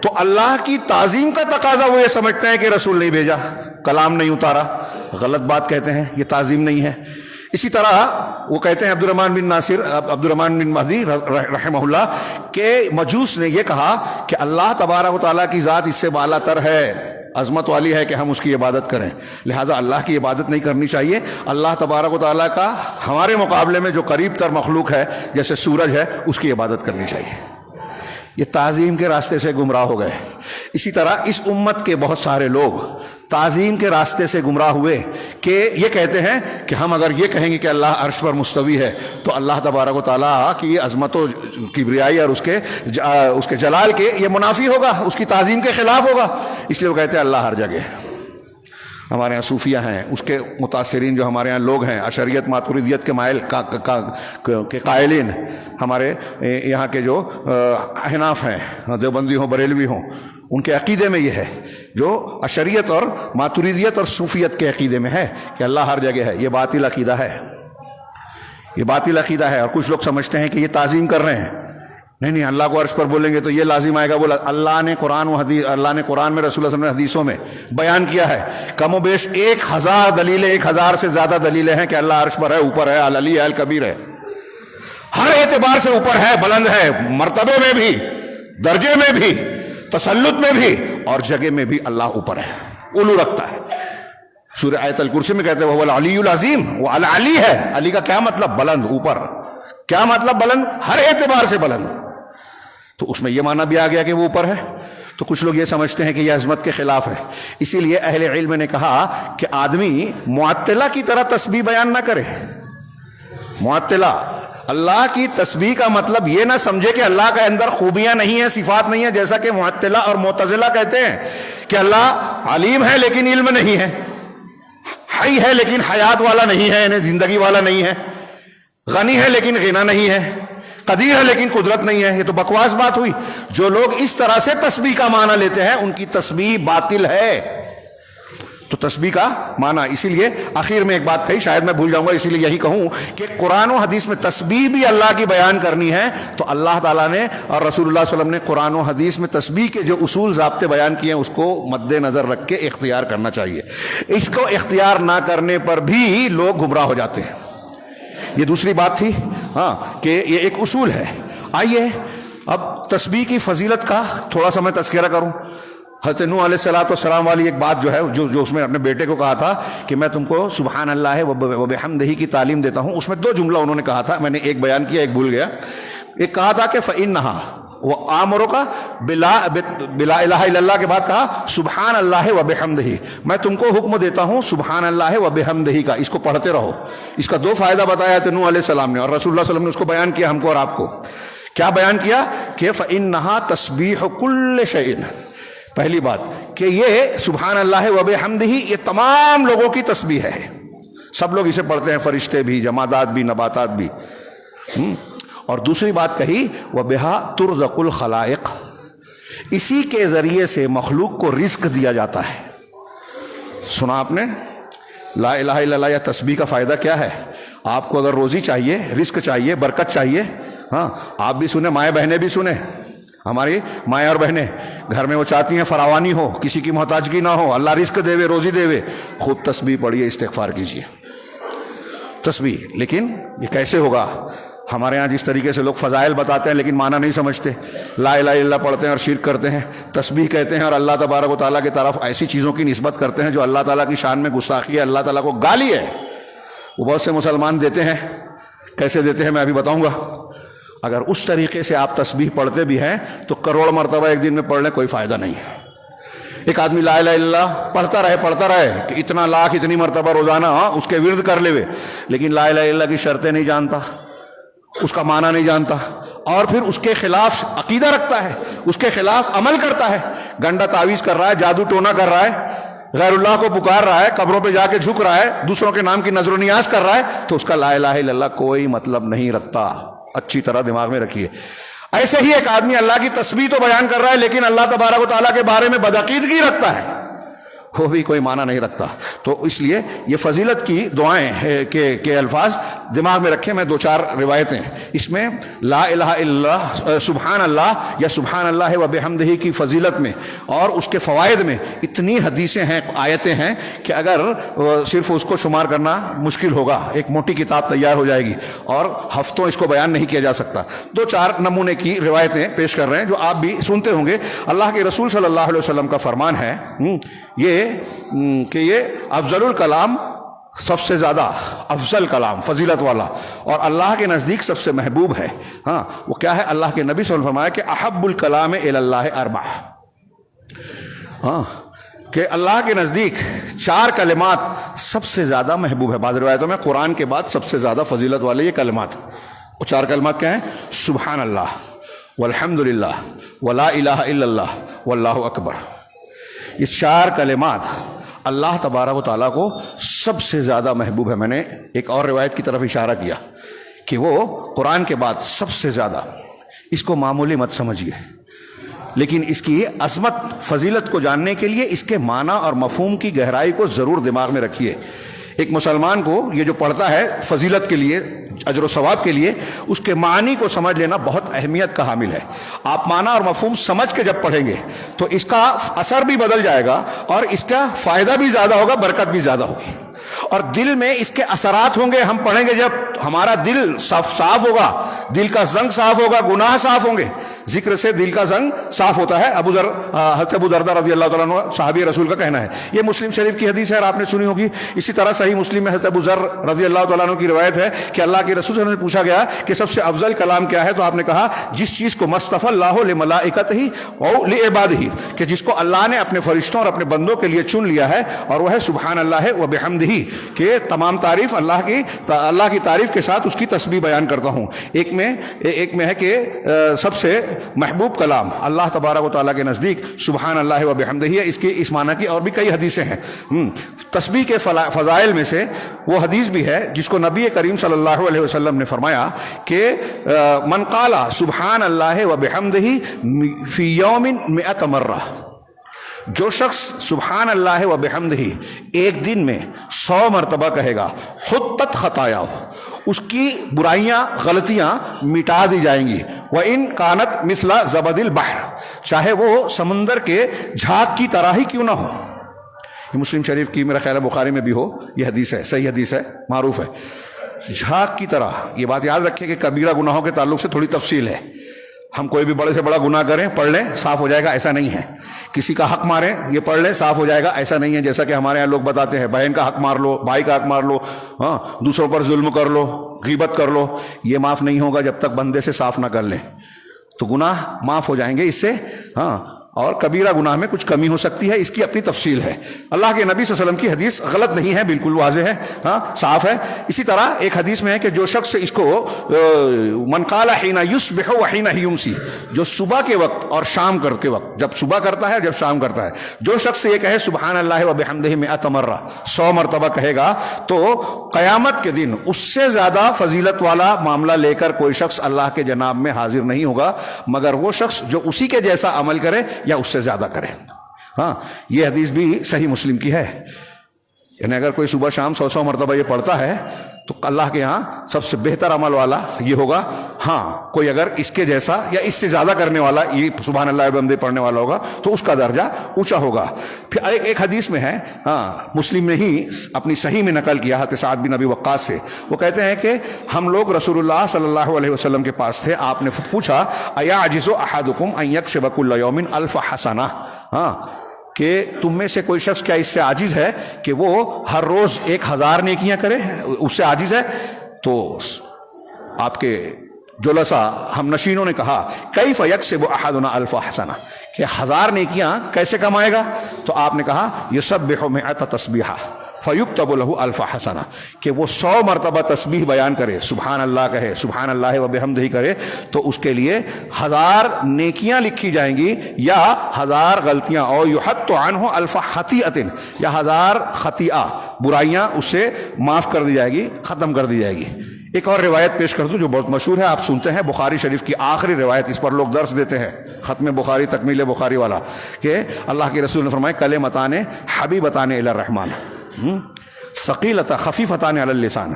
تو اللہ کی تعظیم کا تقاضا وہ یہ سمجھتے ہیں کہ رسول نہیں بھیجا، کلام نہیں اتارا. غلط بات کہتے ہیں، یہ تعظیم نہیں ہے. اسی طرح وہ کہتے ہیں عبد الرحمن بن مہدی رحمہ اللہ کہ مجوس نے یہ کہا کہ اللہ تبارک و تعالیٰ کی ذات اس سے بالا تر ہے، عظمت والی ہے کہ ہم اس کی عبادت کریں، لہذا اللہ کی عبادت نہیں کرنی چاہیے. اللہ تبارک و تعالیٰ کا ہمارے مقابلے میں جو قریب تر مخلوق ہے جیسے سورج ہے، اس کی عبادت کرنی چاہیے. یہ تعظیم کے راستے سے گمراہ ہو گئے. اسی طرح اس امت کے بہت سارے لوگ تعظیم کے راستے سے گمراہ ہوئے کہ یہ کہتے ہیں کہ ہم اگر یہ کہیں گے کہ اللہ عرش پر مستوی ہے تو اللہ تبارک و تعالیٰ کی عظمت و کبریائی اور اس کے جلال کے یہ منافی ہوگا، اس کی تعظیم کے خلاف ہوگا. اس لیے وہ کہتے ہیں اللہ ہر جگہ. ہمارے یہاں صوفیہ ہیں، اس کے متاثرین جو ہمارے یہاں لوگ ہیں، اشریت ماتریدیت کے مائل کے قائلین، ہمارے یہاں کے جو احناف ہیں، دیوبندی ہوں بریلوی ہوں، ان کے عقیدے میں یہ ہے، جو اشریت اور ماتریدیت اور صوفیت کے عقیدے میں ہے کہ اللہ ہر جگہ ہے. یہ باطل عقیدہ ہے، یہ باطل عقیدہ ہے. اور کچھ لوگ سمجھتے ہیں کہ یہ تعظیم کر رہے ہیں. نہیں، اللہ کو عرش پر بولیں گے تو یہ لازم آئے گا. بولا اللہ نے قرآن و حدیث، اللہ نے قرآن میں، رسول اللہ صلی اللہ علیہ وسلم نے حدیثوں میں بیان کیا ہے. کم و بیش 1000 دلیلیں، 1000 سے زیادہ دلیلیں ہیں کہ اللہ عرش پر ہے، اوپر ہے، العلی ہے، الکبیر ہے، ہر اعتبار سے اوپر ہے، بلند ہے، مرتبے میں بھی، درجے میں بھی، تسلط میں بھی، اور جگہ میں بھی اللہ اوپر ہے، علو رکھتا ہے. سورہ آیت الکرسی میں کہتے ہیں وہ العلی العظیم، وہ العلی ہے. علی کا کیا مطلب؟ بلند، اوپر. کیا مطلب بلند؟ ہر اعتبار سے بلند. تو اس میں یہ معنی بھی آ گیا کہ وہ اوپر ہے. تو کچھ لوگ یہ سمجھتے ہیں کہ یہ عظمت کے خلاف ہے. اسی لیے اہل علم نے کہا کہ آدمی معطلہ کی طرح تسبیح بیان نہ کرے. معطلہ، اللہ کی تسبیح کا مطلب یہ نہ سمجھے کہ اللہ کے اندر خوبیاں نہیں ہیں، صفات نہیں ہیں، جیسا کہ معطلہ اور معتزلہ کہتے ہیں کہ اللہ علیم ہے لیکن علم نہیں ہے، حی ہے لیکن حیات والا نہیں ہے، یعنی زندگی والا نہیں ہے، غنی ہے لیکن غنا نہیں ہے، قدیر ہے لیکن قدرت نہیں ہے. یہ تو بکواس بات ہوئی. جو لوگ اس طرح سے تسبیح کا معنی لیتے ہیں ان کی تسبیح باطل ہے. تو تسبیح کا معنی، اسی لیے آخر میں ایک بات کہی، شاید میں بھول جاؤں گا، اسی لیے یہی کہوں کہ قرآن و حدیث میں تسبیح بھی اللہ کی بیان کرنی ہے تو اللہ تعالیٰ نے اور رسول اللہ صلی اللہ علیہ وسلم نے قرآن و حدیث میں تسبیح کے جو اصول ضابطے بیان کیے ہیں اس کو مد نظر رکھ کے اختیار کرنا چاہیے. اس کو اختیار نہ کرنے پر بھی لوگ گمراہ ہو جاتے ہیں. یہ دوسری بات تھی، ہاں، کہ یہ ایک اصول ہے. آئیے اب تسبیح کی فضیلت کا تھوڑا سا میں تذکرہ کروں. حضرت نوح علیہ السلام والی ایک بات جو ہے، جو اس میں اپنے بیٹے کو کہا تھا کہ میں تم کو سبحان اللہ وبحمدہ کی تعلیم دیتا ہوں، اس میں 2 جملہ انہوں نے کہا تھا، میں نے ایک بیان کیا، ایک بھول گیا. ایک کہا تھا کہ فَإِنَّهَا، وہ آمروں کا بلا الہ الا اللہ کے بعد کہا سبحان اللہ وبحمدہ، میں تم کو حکم دیتا ہوں سبحان اللہ وبحمدہ کا، اس کو پڑھتے رہو. اس کا 2 فائدہ بتایا تھے نوح علیہ السلام نے، اور رسول اللہ صلی اللہ علیہ وسلم نے اس کو بیان کیا ہم کو اور آپ کو. کیا بیان کیا؟ کہ فَإِنَّهَا تَسْبِيحُ كُلِّ شَيْءٍ. پہلی بات کہ یہ سبحان اللہ وبحمدہ یہ تمام لوگوں کی تسبیح ہے، سب لوگ اسے پڑھتے ہیں، فرشتے بھی، جمادات بھی، نباتات بھی. اور دوسری بات کہی وَبِهَا تُرْزَقُ الْخَلَائِقَ، اسی کے ذریعے سے مخلوق کو رزق دیا جاتا ہے. سنا آپ نے لا الہ الا اللہ یا تسبیح کا فائدہ کیا ہے؟ آپ کو اگر روزی چاہیے، رزق چاہیے، برکت چاہیے، ہاں، آپ بھی سنیں، مائیں بہنیں بھی سنیں، ہماری مائیں اور بہنیں گھر میں وہ چاہتی ہیں فراوانی ہو، کسی کی محتاجگی نہ ہو، اللہ رزق دے وے، روزی دے وے، خوب تسبیح پڑھیے، استغفار کیجیے. تسبیح، لیکن یہ کیسے ہوگا؟ ہمارے ہاں جس طریقے سے لوگ فضائل بتاتے ہیں لیکن معنی نہیں سمجھتے، لا الہ الا اللہ پڑھتے ہیں اور شرک کرتے ہیں، تسبیح کہتے ہیں اور اللہ تبارک و تعالیٰ کی طرف ایسی چیزوں کی نسبت کرتے ہیں جو اللہ تعالیٰ کی شان میں گستاخی ہے، اللہ تعالیٰ کو گالی ہے. وہ بہت سے مسلمان دیتے ہیں. کیسے دیتے ہیں میں ابھی بتاؤں گا. اگر اس طریقے سے آپ تسبیح پڑھتے بھی ہیں تو کروڑ مرتبہ ایک دن میں پڑھ لیں، کوئی فائدہ نہیں. ایک آدمی لا الہ الا اللہ پڑھتا رہے کہ اتنا لاکھ اتنی مرتبہ روزانہ، ہاں، اس کے ورد کر لے وے، لیکن لا الہ الا اللہ کی شرطیں نہیں جانتا، اس کا معنی نہیں جانتا، اور پھر اس کے خلاف عقیدہ رکھتا ہے، اس کے خلاف عمل کرتا ہے، گنڈا تعویذ کر رہا ہے، جادو ٹونا کر رہا ہے، غیر اللہ کو پکار رہا ہے، قبروں پہ جا کے جھک رہا ہے، دوسروں کے نام کی نظر و نیاز کر رہا ہے، تو اس کا لا الہ الا اللہ کوئی مطلب نہیں رکھتا. اچھی طرح دماغ میں رکھیے. ایسے ہی ایک آدمی اللہ کی تسبیح تو بیان کر رہا ہے لیکن اللہ تبارک و تعالیٰ کے بارے میں بدعقیدگی رکھتا ہے، وہ بھی کوئی معنی نہیں رکھتا. تو اس لیے یہ فضیلت کی دعائیں کے الفاظ دماغ میں رکھیں. میں 2-4 روایتیں اس میں لا الہ الا اللہ، سبحان اللہ یا سبحان اللہ وبحمدہ کی فضیلت میں اور اس کے فوائد میں اتنی حدیثیں ہیں، آیتیں ہیں کہ اگر صرف اس کو شمار کرنا مشکل ہوگا، ایک موٹی کتاب تیار ہو جائے گی اور ہفتوں اس کو بیان نہیں کیا جا سکتا. 2-4 نمونے کی روایتیں پیش کر رہے ہیں جو آپ بھی سنتے ہوں گے. اللہ کے رسول صلی اللہ علیہ وسلم کا فرمان ہے یہ افضل الکلام، سب سے زیادہ افضل کلام، فضیلت والا، اور اللہ کے نزدیک سب سے محبوب ہے. ہاں، وہ کیا ہے؟ اللہ کے نبی صلی اللہ علیہ وسلم فرمایا کہ احب الکلام الی اللہ 4. ہاں، کہ اللہ کے نزدیک 4 کلمات سب سے زیادہ محبوب ہے. بعض روایتوں میں قرآن کے بعد سب سے زیادہ فضیلت والے یہ کلمات. وہ 4 کلمات کیا ہیں؟ سبحان اللہ والحمد للہ ولا الہ الا اللہ واللہ اکبر. یہ 4 کلمات اللہ تبارک و تعالیٰ کو سب سے زیادہ محبوب ہے. میں نے ایک اور روایت کی طرف اشارہ کیا کہ وہ قرآن کے بعد سب سے زیادہ. اس کو معمولی مت سمجھیے، لیکن اس کی عظمت فضیلت کو جاننے کے لیے اس کے معنی اور مفہوم کی گہرائی کو ضرور دماغ میں رکھیے. ایک مسلمان کو یہ جو پڑھتا ہے فضیلت کے لیے، اجر و ثواب کے لیے، اس کے معنی کو سمجھ لینا بہت اہمیت کا حامل ہے. آپ معنی اور مفہوم سمجھ کے جب پڑھیں گے تو اس کا اثر بھی بدل جائے گا اور اس کا فائدہ بھی زیادہ ہوگا، برکت بھی زیادہ ہوگی. اور دل میں اس کے اثرات ہوں گے. ہم پڑھیں گے جب ہمارا دل صاف ہوگا، دل کا زنگ صاف ہوگا، گناہ صاف ہوں گے. ذکر سے دل کا زنگ صاف ہوتا ہے. حضرت ابو درداء رضی اللہ تعالیٰ عنہ صحابی رسول کا کہنا ہے. یہ مسلم شریف کی حدیث ہے اور آپ نے سنی ہوگی. اسی طرح صحیح مسلم میں حضرت ابو ذر رضی اللہ تعالیٰ عنہ کی روایت ہے کہ اللہ کے رسول صلی اللہ علیہ وسلم نے پوچھا گیا کہ سب سے افضل کلام کیا ہے، تو آپ نے کہا جس چیز کو مصطفی اللہ لملائکتہ و لعبادہ، کہ جس کو اللہ نے اپنے فرشتوں اور اپنے بندوں کے لیے چن لیا ہے، اور وہ ہے سبحان اللہ و بحمدہ، کہ تمام تعریف اللہ کی تعریف کے ساتھ اس کی تسبیح بیان کرتا ہوں. ایک میں ہے کہ سب سے محبوب کلام اللہ تبارک و تعالیٰ کے نزدیک سبحان اللہ و بحمدہ ہے. اس معنی کی اور بھی کئی حدیثیں ہیں. تسبیح کے فضائل میں سے وہ حدیث بھی ہے جس کو نبی کریم صلی اللہ علیہ وسلم نے فرمایا کہ من قال سبحان اللہ و بحمدہ فی یوم 100 مرہ، جو شخص سبحان اللہ و بحمدہ ایک دن میں 100 مرتبہ کہے گا، حطت خطایا، اس کی برائیاں غلطیاں مٹا دی جائیں گی. وَإِن كَانَتْ مِثْلَ زَبَدِ الْبَحْرِ، چاہے وہ سمندر کے جھاگ کی طرح ہی کیوں نہ ہو. یہ مسلم شریف کی، میرا خیال ہے بخاری میں بھی ہو، یہ حدیث ہے، صحیح حدیث ہے، معروف ہے. جھاگ کی طرح. یہ بات یاد رکھیں کہ کبیرہ گناہوں کے تعلق سے تھوڑی تفصیل ہے. ہم کوئی بھی بڑے سے بڑا گناہ کریں، پڑھ لیں صاف ہو جائے گا، ایسا نہیں ہے. کسی کا حق ماریں، یہ پڑھ لیں صاف ہو جائے گا، ایسا نہیں ہے. جیسا کہ ہمارے یہاں لوگ بتاتے ہیں بہن کا حق مار لو، بھائی کا حق مار لو، ہاں، دوسروں پر ظلم کر لو، غیبت کر لو. یہ معاف نہیں ہوگا جب تک بندے سے صاف نہ کر لیں. تو گناہ معاف ہو جائیں گے اس سے، ہاں. اور کبیرہ گناہ میں کچھ کمی ہو سکتی ہے، اس کی اپنی تفصیل ہے. اللہ کے نبی صلی اللہ علیہ وسلم کی حدیث غلط نہیں ہے، بالکل واضح ہے، ہاں، صاف ہے. اسی طرح ایک حدیث میں ہے کہ جو شخص اس کو من قال حین یصبح وحین یمسی، جو صبح کے وقت اور شام کے وقت، جب صبح کرتا ہے جب شام کرتا ہے، جو شخص یہ کہے سبحان اللہ و بحمدہ 100 مرہ، 100 مرتبہ کہے گا، تو قیامت کے دن اس سے زیادہ فضیلت والا معاملہ لے کر کوئی شخص اللہ کے جناب میں حاضر نہیں ہوگا مگر وہ شخص جو اسی کے جیسا عمل کرے یا اس سے زیادہ کرے. ہاں، یہ حدیث بھی صحیح مسلم کی ہے. یعنی اگر کوئی صبح شام 100 مرتبہ یہ پڑھتا ہے تو اللہ کے ہاں سب سے بہتر عمل والا یہ ہوگا. ہاں، کوئی اگر اس کے جیسا یا اس سے زیادہ کرنے والا، یہ سبحان اللہ بحمدہ پڑھنے والا ہوگا تو اس کا درجہ اونچا ہوگا. پھر ایک حدیث میں ہے، ہاں، مسلم نے ہی اپنی صحیح میں نقل کیا حضرت سعد بن ابی وقاص سے. وہ کہتے ہیں کہ ہم لوگ رسول اللہ صلی اللہ علیہ وسلم کے پاس تھے. آپ نے پوچھا ایعجز احدکم ان یکسب کل یوم 1000 حسنہ، ہاں، کہ تم میں سے کوئی شخص کیا اس سے عاجز ہے کہ وہ ہر روز 1000 نیکیاں کرے؟ اس سے عاجز ہے؟ تو آپ کے جلساء ہم نشینوں نے کہا کیف یکسب احدنا 1000 حسنہ، کہ 1000 نیکیاں کیسے کمائے گا؟ تو آپ نے کہا یسبح 100 تسبیحہ فیکتب له 1000 حسنہ، کہ وہ 100 مرتبہ تسبیح بیان کرے، سبحان اللہ کہے، سبحان اللہ و بحمدہ کرے، تو اس کے لیے 1000 نیکیاں لکھی جائیں گی یا 1000 غلطیاں، اور یحط عنہ 1000 خطیئۃ، یا 1000 خطیئہ برائیاں اس سے معاف کر دی جائے گی، ختم کر دی جائے گی. ایک اور روایت پیش کر دوں جو بہت مشہور ہے، آپ سنتے ہیں، بخاری شریف کی آخری روایت، اس پر لوگ درس دیتے ہیں، ختم بخاری تکمیل بخاری والا، کہ اللہ کے رسول نے فرمایا کلمتان حبیبتان الی الرحمن ثقیلۃ خفیفتان علی اللسان،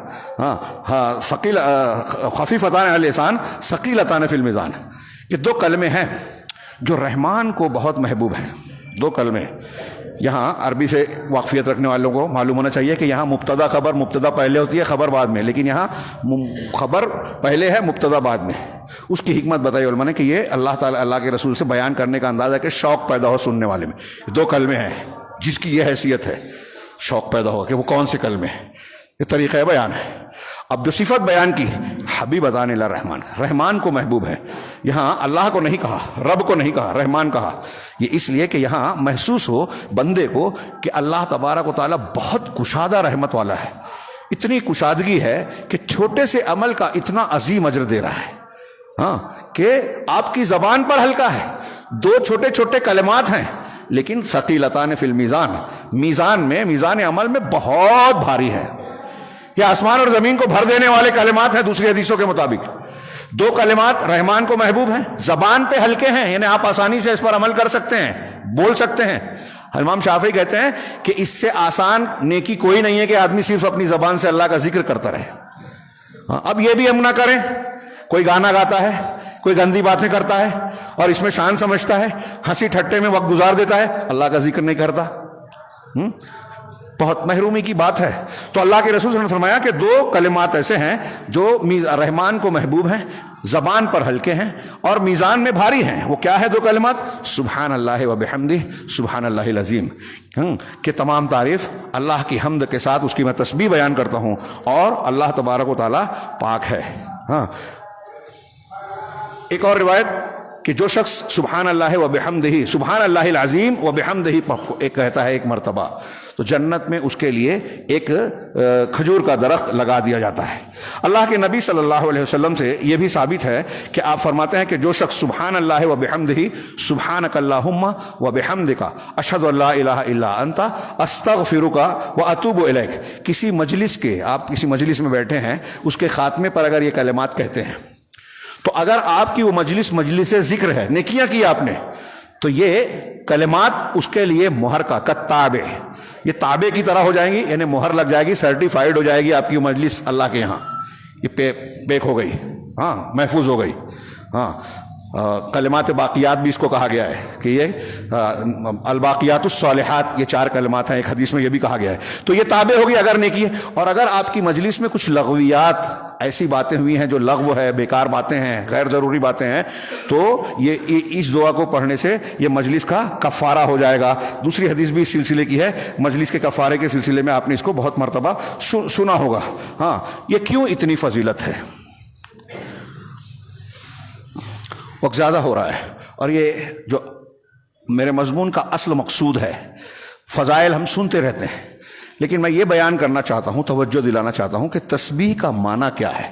خفیفتان علی اللسان ثقیلتان فی المیزان، یہ 2 کلمے ہیں جو رحمان کو بہت محبوب ہیں. 2 کلمے. یہاں عربی سے واقفیت رکھنے والوں کو معلوم ہونا چاہیے کہ یہاں مبتدا خبر، مبتدا پہلے ہوتی ہے، خبر بعد میں، لیکن یہاں خبر پہلے ہے، مبتدا بعد میں. اس کی حکمت بتائی علماء نے کہ یہ اللہ تعالیٰ، اللہ کے رسول سے بیان کرنے کا انداز ہے کہ شوق پیدا ہو سننے والے میں. 2 کلمے ہیں جس کی یہ حیثیت ہے، شوق پیدا ہوگا کہ وہ کون سے کلمے ہیں. یہ طریقہ بیان ہے. اب جو صفت بیان کی حبیبتان الی الرحمن، رحمان کو محبوب ہے. یہاں اللہ کو نہیں کہا، رب کو نہیں کہا، رحمان کہا. یہ اس لیے کہ یہاں محسوس ہو بندے کو کہ اللہ تبارک و تعالیٰ بہت کشادہ رحمت والا ہے. اتنی کشادگی ہے کہ چھوٹے سے عمل کا اتنا عظیم اجر دے رہا ہے، ہاں، کہ آپ کی زبان پر ہلکا ہے. 2 چھوٹے چھوٹے کلمات ہیں لیکن ثقیلتان فی المیزان، میزان میں، میزان عمل میں بہت بھاری ہے. یہ آسمان اور زمین کو بھر دینے والے کلمات ہیں دوسری حدیثوں کے مطابق. دو کلمات رحمان کو محبوب ہیں، زبان پہ ہلکے ہیں، یعنی آپ آسانی سے اس پر عمل کر سکتے ہیں، بول سکتے ہیں. امام شافعی کہتے ہیں کہ اس سے آسان نیکی کوئی نہیں ہے کہ آدمی صرف اپنی زبان سے اللہ کا ذکر کرتا رہے. اب یہ بھی ہم نہ کریں، کوئی گانا گاتا ہے، کوئی گندی باتیں کرتا ہے اور اس میں شان سمجھتا ہے، ہنسی ٹھٹے میں وقت گزار دیتا ہے، اللہ کا ذکر نہیں کرتا. بہت محرومی کی بات ہے. تو اللہ کے رسول صلی اللہ علیہ وسلم نے فرمایا کہ دو کلمات ایسے ہیں جو رحمان کو محبوب ہیں، زبان پر ہلکے ہیں اور میزان میں بھاری ہیں. وہ کیا ہے دو کلمات؟ سبحان اللہ و بحمدہ، سبحان اللہ العظیم. کہ تمام تعریف اللہ کی حمد کے ساتھ اس کی میں تسبیح بیان کرتا ہوں اور اللہ تبارک و تعالیٰ پاک ہے. ایک اور روایت کہ جو شخص سبحان اللہ و بحمدہ، سبحان اللہ العظیم و بحمدہ ایک کہتا ہے ایک مرتبہ، تو جنت میں اس کے لیے ایک کھجور کا درخت لگا دیا جاتا ہے. اللہ کے نبی صلی اللہ علیہ وسلم سے یہ بھی ثابت ہے کہ آپ فرماتے ہیں کہ جو شخص سبحان اللہ و بحمدہ، سبحانک اللہم و بحمدک، اشہد ان لا الہ الا انت، استغفرک و اتوب الیک، کسی مجلس کے، آپ کسی مجلس میں بیٹھے ہیں، اس کے خاتمے پر اگر یہ کلمات کہتے ہیں تو اگر آپ کی وہ مجلس ذکر ہے، نیکیاں کی آپ نے، تو یہ کلمات اس کے لیے مہر کا کتابے، یہ تابے کی طرح ہو جائیں گی، یعنی مہر لگ جائے گی، سرٹیفائیڈ ہو جائے گی آپ کی مجلس اللہ کے یہاں، یہ پیک ہو گئی، محفوظ ہو گئی. کلمات باقیات بھی اس کو کہا گیا ہے کہ یہ الباقیات الصالحات، یہ 4 کلمات ہیں، ایک حدیث میں یہ بھی کہا گیا ہے. تو یہ تابع ہوگی اگر نیکی ہے. اور اگر آپ کی مجلس میں کچھ لغویات، ایسی باتیں ہوئی ہیں جو لغو ہے، بیکار باتیں ہیں، غیر ضروری باتیں ہیں، تو یہ اس دعا کو پڑھنے سے یہ مجلس کا کفارہ ہو جائے گا. دوسری حدیث بھی اس سلسلے کی ہے، مجلس کے کفارے کے سلسلے میں آپ نے اس کو بہت مرتبہ سنا ہوگا. یہ کیوں اتنی فضیلت ہے؟ وقت زیادہ ہو رہا ہے اور یہ جو میرے مضمون کا اصل مقصود ہے، فضائل ہم سنتے رہتے ہیں، لیکن میں یہ بیان کرنا چاہتا ہوں، توجہ دلانا چاہتا ہوں کہ تسبیح کا معنی کیا ہے،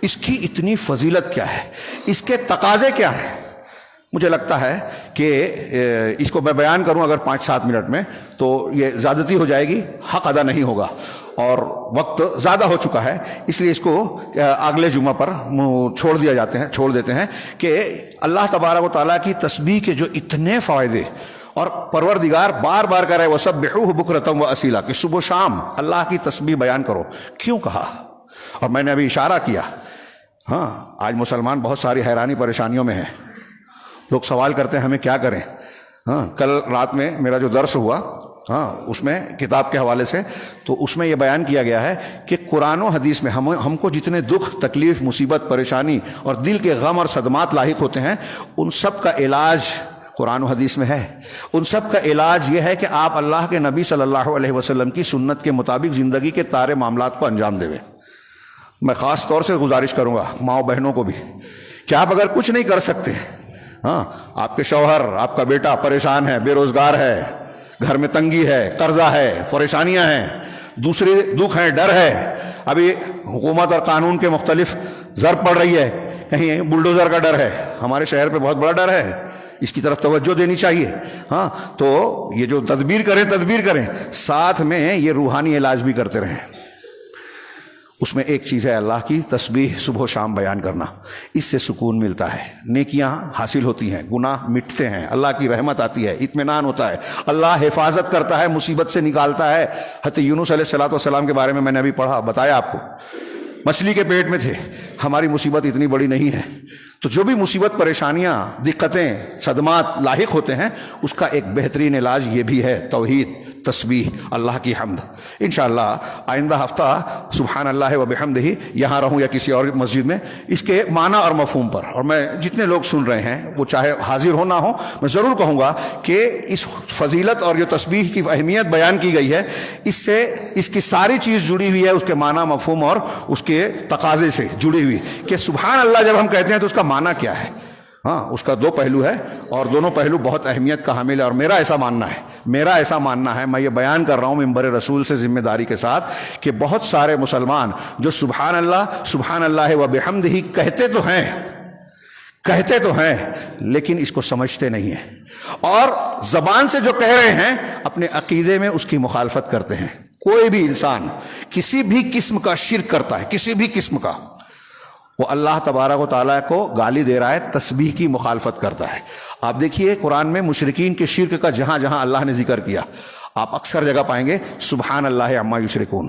اس کی اتنی فضیلت کیا ہے، اس کے تقاضے کیا ہیں. مجھے لگتا ہے کہ اس کو میں بیان کروں اگر 5-7 منٹ میں تو یہ زیادتی ہو جائے گی، حق ادا نہیں ہوگا اور وقت زیادہ ہو چکا ہے، اس لیے اس کو اگلے جمعہ پر چھوڑ دیتے ہیں کہ اللہ تبارک و تعالیٰ کی تسبیح کے جو اتنے فائدے، اور پروردگار بار بار کہہ رہے وَسَبِّحُوهُ بُكْرَةً وَأَصِيلًا کہ صبح و شام اللہ کی تسبیح بیان کرو. کیوں کہا؟ اور میں نے ابھی اشارہ کیا، آج مسلمان بہت ساری حیرانی پریشانیوں میں ہیں. لوگ سوال کرتے ہیں ہمیں کیا کریں. کل رات میں میرا جو درس ہوا اس میں کتاب کے حوالے سے، تو اس میں یہ بیان کیا گیا ہے کہ قرآن و حدیث میں ہم کو جتنے دکھ، تکلیف، مصیبت، پریشانی اور دل کے غم اور صدمات لاحق ہوتے ہیں، ان سب کا علاج قرآن و حدیث میں ہے. ان سب کا علاج یہ ہے کہ آپ اللہ کے نبی صلی اللہ علیہ وسلم کی سنت کے مطابق زندگی کے سارے معاملات کو انجام دیں. میں خاص طور سے گزارش کروں گا ماؤں بہنوں کو بھی کہ آپ اگر کچھ نہیں کر سکتے، آپ کے شوہر، آپ کا بیٹا پریشان ہے، بے روزگار ہے، گھر میں تنگی ہے، قرضہ ہے، پریشانیاں ہیں، دوسرے دکھ ہیں، ڈر ہے، ابھی حکومت اور قانون کے مختلف ضرب پڑ رہی ہے، کہیں بلڈوزر کا ڈر ہے، ہمارے شہر پہ بہت بڑا ڈر ہے، اس کی طرف توجہ دینی چاہیے. تو یہ جو تدبیر کریں، ساتھ میں یہ روحانی علاج بھی کرتے رہیں. اس میں ایک چیز ہے اللہ کی تسبیح صبح و شام بیان کرنا، اس سے سکون ملتا ہے، نیکیاں حاصل ہوتی ہیں، گناہ مٹتے ہیں، اللہ کی رحمت آتی ہے، اطمینان ہوتا ہے، اللہ حفاظت کرتا ہے، مصیبت سے نکالتا ہے. حضرت یونس علیہ السلام کے بارے میں میں نے ابھی بتایا آپ کو، مچھلی کے پیٹ میں تھے. ہماری مصیبت اتنی بڑی نہیں ہے، تو جو بھی مصیبت، پریشانیاں، دقتیں، صدمات لاحق ہوتے ہیں، اس کا ایک بہترین علاج یہ بھی ہے، توحید، تسبیح، اللہ کی حمد. انشاءاللہ آئندہ ہفتہ سبحان اللہ و بحمدہ یہاں رہوں یا کسی اور مسجد میں، اس کے معنی اور مفہوم پر، اور میں جتنے لوگ سن رہے ہیں وہ چاہے حاضر ہو نہ ہو، میں ضرور کہوں گا کہ اس فضیلت اور جو تسبیح کی اہمیت بیان کی گئی ہے، اس سے اس کی ساری چیز جڑی ہوئی ہے، اس کے معنی، مفہوم اور اس کے تقاضے سے جڑی ہوئی کہ سبحان اللہ جب ہم کہتے ہیں تو اس کا معنی کیا ہے. اس کا 2 پہلو ہے اور دونوں پہلو بہت اہمیت کا حامل ہے. اور میرا ایسا ماننا ہے، میں یہ بیان کر رہا ہوں منبر رسول سے ذمہ داری کے ساتھ، کہ بہت سارے مسلمان جو سبحان اللہ و بحمدہ کہتے تو ہیں، کہتے تو ہیں لیکن اس کو سمجھتے نہیں ہیں، اور زبان سے جو کہہ رہے ہیں اپنے عقیدے میں اس کی مخالفت کرتے ہیں۔ کوئی بھی انسان کسی بھی قسم کا شرک کرتا ہے، کسی بھی قسم کا، وہ اللہ تبارک و تعالیٰ کو گالی دے رہا ہے، تسبیح کی مخالفت کرتا ہے۔ آپ دیکھیے قرآن میں مشرکین کے شرک کا جہاں جہاں اللہ نے ذکر کیا، آپ اکثر جگہ پائیں گے سبحان اللہ عما یشرکون۔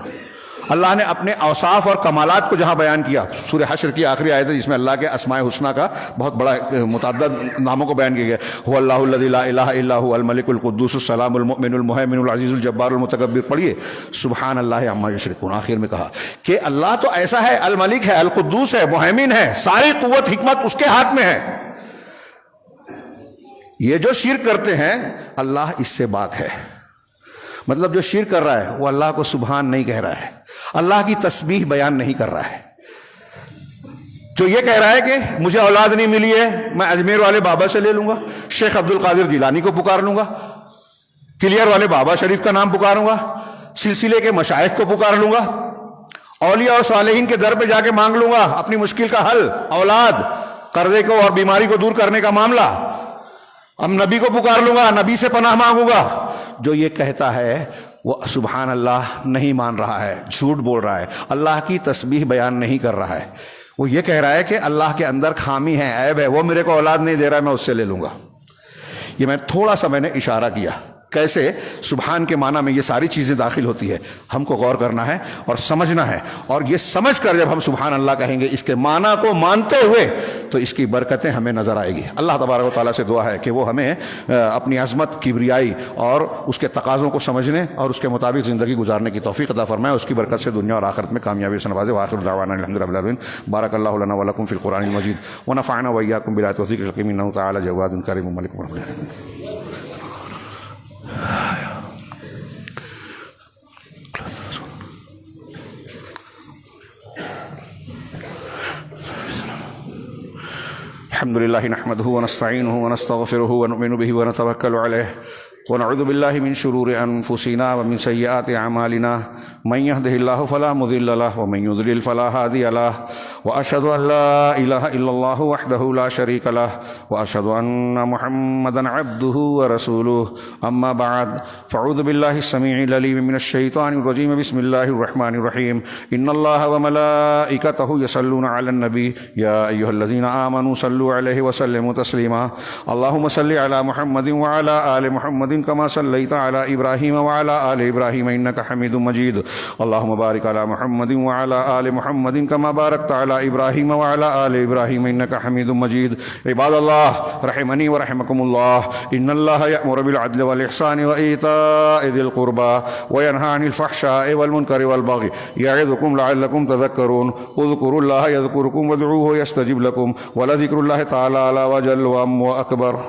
اللہ نے اپنے اوصاف اور کمالات کو جہاں بیان کیا، سورہ حشر کی آخری آیت ہے جس میں اللہ کے اسماء حسنی کا بہت بڑا متعدد ناموں کو بیان کیا گیا، هو اللہ الذی لا الہ الا هو الملک القدوس السلام المؤمن المہیمن العزیز الجبار المتکبر۔ پڑھیے سبحان اللہ عما یشرکون، آخر میں کہا کہ اللہ تو ایسا ہے، الملک ہے، القدوس ہے، مہیمن ہے، ساری قوت حکمت اس کے ہاتھ میں ہے۔ یہ جو شرک کرتے ہیں اللہ اس سے پاک ہے، مطلب جو شرک کر رہا ہے وہ اللہ کو سبحان نہیں کہہ رہا ہے، اللہ کی تسبیح بیان نہیں کر رہا ہے۔ جو یہ کہہ رہا ہے کہ مجھے اولاد نہیں ملی ہے، میں اجمیر والے بابا سے لے لوں گا، شیخ عبد القادر جیلانی کو پکار لوں گا، کلیئر والے بابا شریف کا نام پکاروں گا، سلسلے کے مشائخ کو پکار لوں گا، اولیاء اور صالحین کے در پہ جا کے مانگ لوں گا اپنی مشکل کا حل، اولاد، قرضے کو اور بیماری کو دور کرنے کا معاملہ، اب نبی کو پکار لوں گا، نبی سے پناہ مانگوں گا۔ جو یہ کہتا ہے وہ سبحان اللہ نہیں مان رہا ہے، جھوٹ بول رہا ہے، اللہ کی تسبیح بیان نہیں کر رہا ہے۔ وہ یہ کہہ رہا ہے کہ اللہ کے اندر خامی ہے، عیب ہے، وہ میرے کو اولاد نہیں دے رہا ہے، میں اس سے لے لوں گا۔ یہ میں تھوڑا سا میں نے اشارہ کیا کیسے سبحان کے معنی میں یہ ساری چیزیں داخل ہوتی ہے، ہم کو غور کرنا ہے اور سمجھنا ہے، اور یہ سمجھ کر جب ہم سبحان اللہ کہیں گے اس کے معنی کو مانتے ہوئے تو اس کی برکتیں ہمیں نظر آئے گی۔ اللہ تبارک و تعالیٰ سے دعا ہے کہ وہ ہمیں اپنی عظمت، کبریائی اور اس کے تقاضوں کو سمجھنے اور اس کے مطابق زندگی گزارنے کی توفیق عطا فرمائے، اس کی برکت سے دنیا اور آخرت میں کامیابی سے نوازے۔ وآخر دعوانا الحمد للہ رب العالمین۔ بارک اللہ لنا ولکم فی القرآن المجید ونفعنا وإیاکم بالآیات والذکر الحکیم، انہ تعالی جواد کریم ملک مرحمۃ۔ الحمد لله نحمده ونستعينه ونستغفره ونؤمن به ونتوكل عليه ونعوذ بالله من شرور أنفسنا ومن سيئات أعمالنا، من يهده الله فلا مضل له ومن يضلل فلا هادي له، وأشهد أن لا إله إلا الله وحده لا شريك له، وأشهد أن محمدا عبده ورسوله، أما بعد فأعوذ بالله السميع العليم من الشيطان الرجيم، بسم الله الرحمن الرحيم، إن الله وملائكته يصلون على النبي يا أيها الذين آمنوا صلوا عليه وسلموا تسليما، اللهم صل على محمد وعلى آل محمد كما صليت على إبراهيم وعلى آل إبراهيم إنك حميد مجيد، اللهم بارك على محمد وعلى آل محمد كما باركت على إبراهيم وعلى آل إبراهيم إنك حميد مجيد۔ عباد الله رحمني ورحمكم الله، إن الله يأمر بالعدل والإحسان وإيتاء ذي القربى وينهى عن الفحشاء والمنكر والبغي يعظكم لعلكم تذكرون، اذكروا الله يذكركم وادعوه يستجب لكم، ولذكر الله تعالى أعلى وجل وأكبر۔